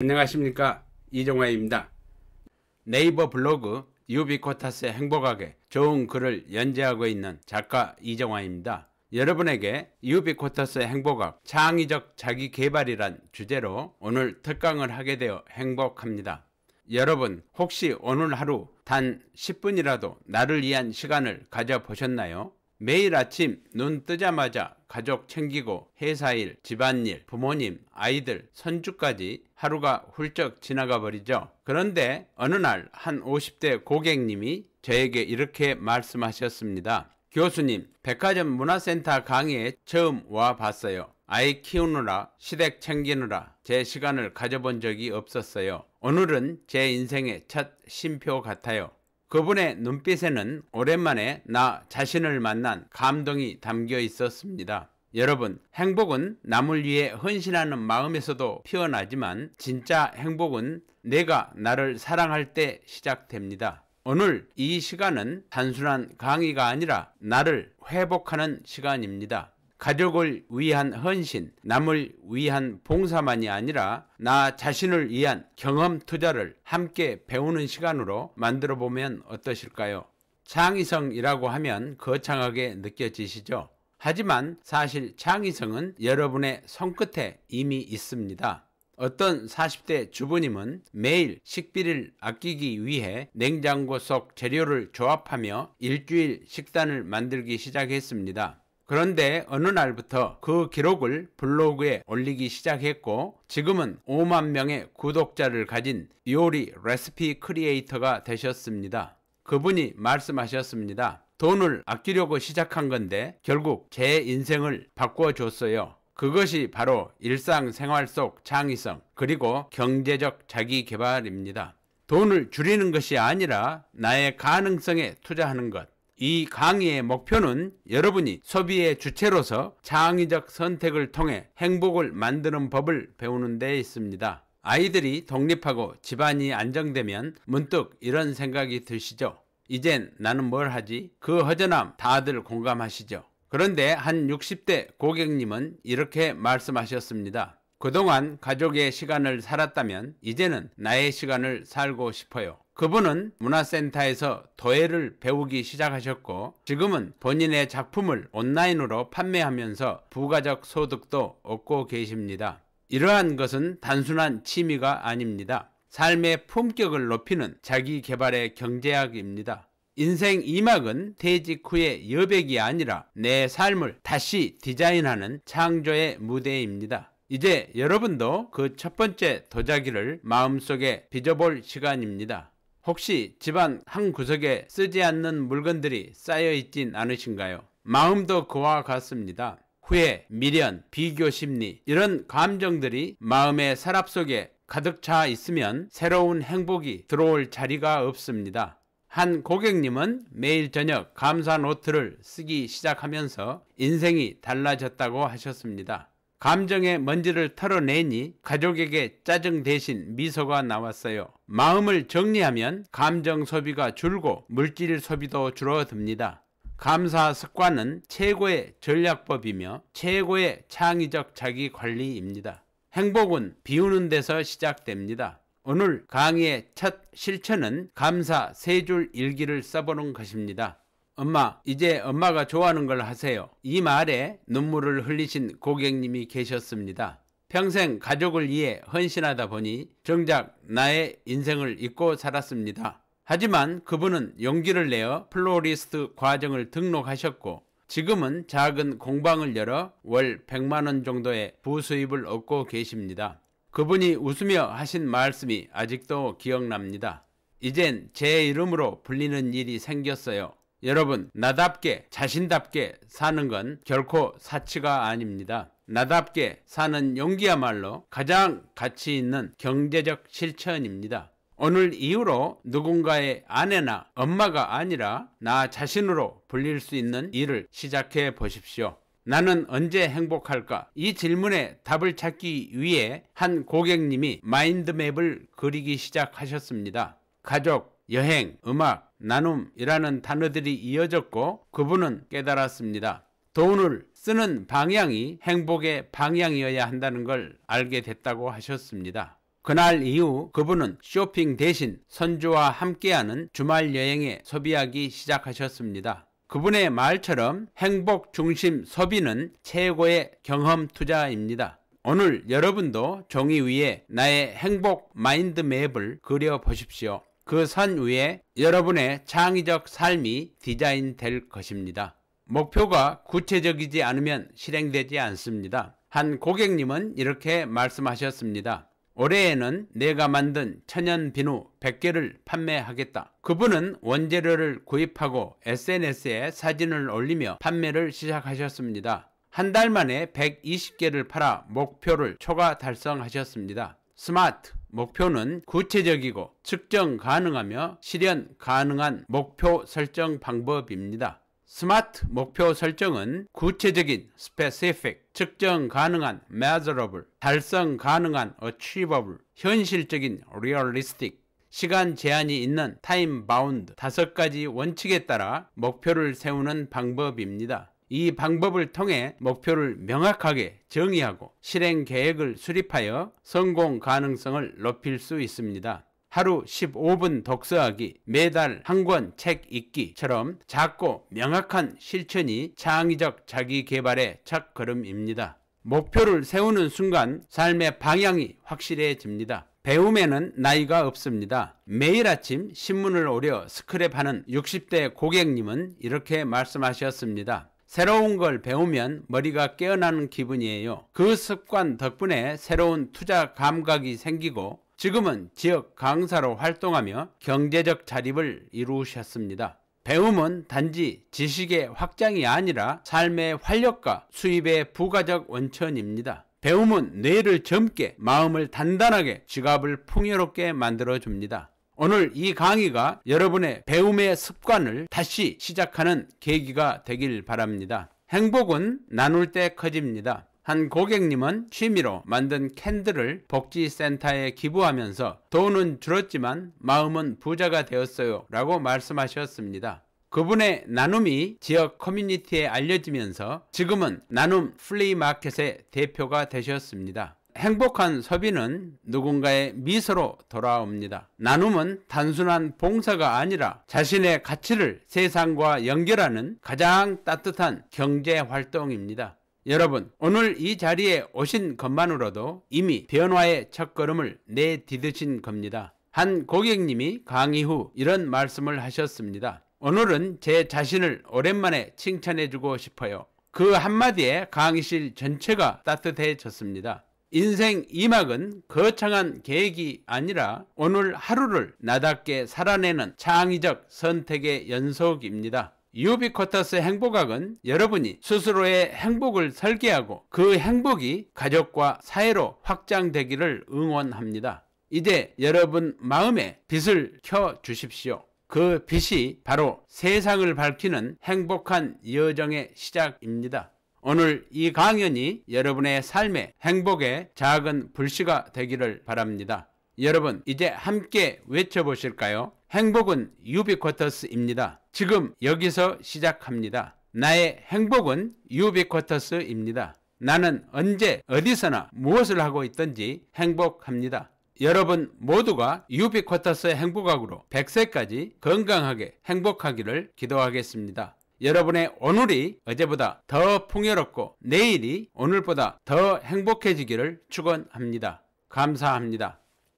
안녕하십니까, 이종화입니다. 네이버 블로그 유비코타스의 행복하게 좋은 글을 연재하고 있는 작가 이종화입니다. 여러분에게 유비코타스의 행복학, 창의적 자기개발이란 주제로 오늘 특강을 하게 되어 행복합니다. 여러분, 혹시 오늘 하루 단 10분이라도 나를 위한 시간을 가져보셨나요? 매일 아침 눈 뜨자마자 가족 챙기고 회사일, 집안일, 부모님, 아이들, 손주까지 하루가 훌쩍 지나가 버리죠. 그런데 어느 날 한 50대 고객님이 저에게 이렇게 말씀하셨습니다. 교수님, 백화점 문화센터 강의에 처음 와봤어요. 아이 키우느라, 시댁 챙기느라 제 시간을 가져본 적이 없었어요. 오늘은 제 인생의 첫 쉼표 같아요. 그분의 눈빛에는 오랜만에 나 자신을 만난 감동이 담겨 있었습니다. 여러분, 행복은 남을 위해 헌신하는 마음에서도 피어나지만 진짜 행복은 내가 나를 사랑할 때 시작됩니다. 오늘 이 시간은 단순한 강의가 아니라 나를 회복하는 시간입니다. 가족을 위한 헌신, 남을 위한 봉사만이 아니라 나 자신을 위한 경험 투자를 함께 배우는 시간으로 만들어 보면 어떠실까요? 창의성이라고 하면 거창하게 느껴지시죠? 하지만 사실 창의성은 여러분의 손끝에 이미 있습니다. 어떤 40대 주부님은 매일 식비를 아끼기 위해 냉장고 속 재료를 조합하며 일주일 식단을 만들기 시작했습니다. 그런데 어느 날부터 그 기록을 블로그에 올리기 시작했고 지금은 5만 명의 구독자를 가진 요리 레시피 크리에이터가 되셨습니다. 그분이 말씀하셨습니다. 돈을 아끼려고 시작한 건데 결국 제 인생을 바꿔줬어요. 그것이 바로 일상생활 속 창의성 그리고 경제적 자기개발입니다. 돈을 줄이는 것이 아니라 나의 가능성에 투자하는 것. 이 강의의 목표는 여러분이 소비의 주체로서 창의적 선택을 통해 행복을 만드는 법을 배우는 데 있습니다. 아이들이 독립하고 집안이 안정되면 문득 이런 생각이 드시죠. 이젠 나는 뭘 하지? 그 허전함 다들 공감하시죠. 그런데 한 60대 고객님은 이렇게 말씀하셨습니다. 그동안 가족의 시간을 살았다면 이제는 나의 시간을 살고 싶어요. 그분은 문화센터에서 도예를 배우기 시작하셨고 지금은 본인의 작품을 온라인으로 판매하면서 부가적 소득도 얻고 계십니다. 이러한 것은 단순한 취미가 아닙니다. 삶의 품격을 높이는 자기개발의 경제학입니다. 인생 2막은 퇴직 후의 여백이 아니라 내 삶을 다시 디자인하는 창조의 무대입니다. 이제 여러분도 그 첫 번째 도자기를 마음속에 빚어볼 시간입니다. 혹시 집안 한 구석에 쓰지 않는 물건들이 쌓여있진 않으신가요? 마음도 그와 같습니다. 후회, 미련, 비교 심리 이런 감정들이 마음의 서랍 속에 가득 차 있으면 새로운 행복이 들어올 자리가 없습니다. 한 고객님은 매일 저녁 감사 노트를 쓰기 시작하면서 인생이 달라졌다고 하셨습니다. 감정의 먼지를 털어내니 가족에게 짜증 대신 미소가 나왔어요. 마음을 정리하면 감정 소비가 줄고 물질 소비도 줄어듭니다. 감사 습관은 최고의 전략법이며 최고의 창의적 자기관리입니다. 행복은 비우는 데서 시작됩니다. 오늘 강의의 첫 실천은 감사 3줄 일기를 써보는 것입니다. 엄마, 이제 엄마가 좋아하는 걸 하세요. 이 말에 눈물을 흘리신 고객님이 계셨습니다. 평생 가족을 위해 헌신하다 보니 정작 나의 인생을 잊고 살았습니다. 하지만 그분은 용기를 내어 플로리스트 과정을 등록하셨고 지금은 작은 공방을 열어 월 100만 원 정도의 부수입을 얻고 계십니다. 그분이 웃으며 하신 말씀이 아직도 기억납니다. 이젠 제 이름으로 불리는 일이 생겼어요. 여러분, 나답게 자신답게 사는 건 결코 사치가 아닙니다. 나답게 사는 용기야말로 가장 가치 있는 경제적 실천입니다. 오늘 이후로 누군가의 아내나 엄마가 아니라 나 자신으로 불릴 수 있는 일을 시작해 보십시오. 나는 언제 행복할까? 이 질문에 답을 찾기 위해 한 고객님이 마인드맵을 그리기 시작하셨습니다. 가족, 여행, 음악, 나눔이라는 단어들이 이어졌고 그분은 깨달았습니다. 돈을 쓰는 방향이 행복의 방향이어야 한다는 걸 알게 됐다고 하셨습니다. 그날 이후 그분은 쇼핑 대신 손주와 함께하는 주말 여행에 소비하기 시작하셨습니다. 그분의 말처럼 행복 중심 소비는 최고의 경험 투자입니다. 오늘 여러분도 종이 위에 나의 행복 마인드맵을 그려보십시오. 그 선 위에 여러분의 창의적 삶이 디자인될 것입니다. 목표가 구체적이지 않으면 실행되지 않습니다. 한 고객님은 이렇게 말씀하셨습니다. 올해에는 내가 만든 천연 비누 100개를 판매하겠다. 그분은 원재료를 구입하고 SNS에 사진을 올리며 판매를 시작하셨습니다. 한 달 만에 120개를 팔아 목표를 초과 달성하셨습니다. 스마트 목표는 구체적이고 측정 가능하며 실현 가능한 목표 설정 방법입니다. 스마트 목표 설정은 구체적인 specific, 측정 가능한 measurable, 달성 가능한 achievable, 현실적인 realistic, 시간 제한이 있는 time bound 5가지 원칙에 따라 목표를 세우는 방법입니다. 이 방법을 통해 목표를 명확하게 정의하고 실행 계획을 수립하여 성공 가능성을 높일 수 있습니다. 하루 15분 독서하기, 매달 한 권 책 읽기처럼 작고 명확한 실천이 창의적 자기 개발의 첫걸음입니다. 목표를 세우는 순간 삶의 방향이 확실해집니다. 배움에는 나이가 없습니다. 매일 아침 신문을 오려 스크랩하는 60대 고객님은 이렇게 말씀하셨습니다. 새로운 걸 배우면 머리가 깨어나는 기분이에요. 그 습관 덕분에 새로운 투자 감각이 생기고 지금은 지역 강사로 활동하며 경제적 자립을 이루셨습니다. 배움은 단지 지식의 확장이 아니라 삶의 활력과 수입의 부가적 원천입니다. 배움은 뇌를 젊게, 마음을 단단하게, 지갑을 풍요롭게 만들어줍니다. 오늘 이 강의가 여러분의 배움의 습관을 다시 시작하는 계기가 되길 바랍니다. 행복은 나눌 때 커집니다. 한 고객님은 취미로 만든 캔들을 복지센터에 기부하면서 돈은 줄었지만 마음은 부자가 되었어요 라고 말씀하셨습니다. 그분의 나눔이 지역 커뮤니티에 알려지면서 지금은 나눔 플리마켓의 대표가 되셨습니다. 행복한 소비는 누군가의 미소로 돌아옵니다. 나눔은 단순한 봉사가 아니라 자신의 가치를 세상과 연결하는 가장 따뜻한 경제활동입니다. 여러분, 오늘 이 자리에 오신 것만으로도 이미 변화의 첫걸음을 내디디신 겁니다. 한 고객님이 강의 후 이런 말씀을 하셨습니다. 오늘은 제 자신을 오랜만에 칭찬해주고 싶어요. 그 한마디에 강의실 전체가 따뜻해졌습니다. 인생 2막은 거창한 계획이 아니라 오늘 하루를 나답게 살아내는 창의적 선택의 연속입니다. 유비쿼터스 행복학은 여러분이 스스로의 행복을 설계하고 그 행복이 가족과 사회로 확장되기를 응원합니다. 이제 여러분 마음에 빛을 켜 주십시오. 그 빛이 바로 세상을 밝히는 행복한 여정의 시작입니다. 오늘 이 강연이 여러분의 삶의 행복의 작은 불씨가 되기를 바랍니다. 여러분, 이제 함께 외쳐보실까요? 행복은 유비쿼터스입니다. 지금 여기서 시작합니다. 나의 행복은 유비쿼터스입니다. 나는 언제 어디서나 무엇을 하고 있든지 행복합니다. 여러분 모두가 유비쿼터스의 행복학으로 100세까지 건강하게 행복하기를 기도하겠습니다. 여러분의 오늘이 어제보다 더 풍요롭고 내일이 오늘보다 더 행복해지기를 축원합니다. 감사합니다.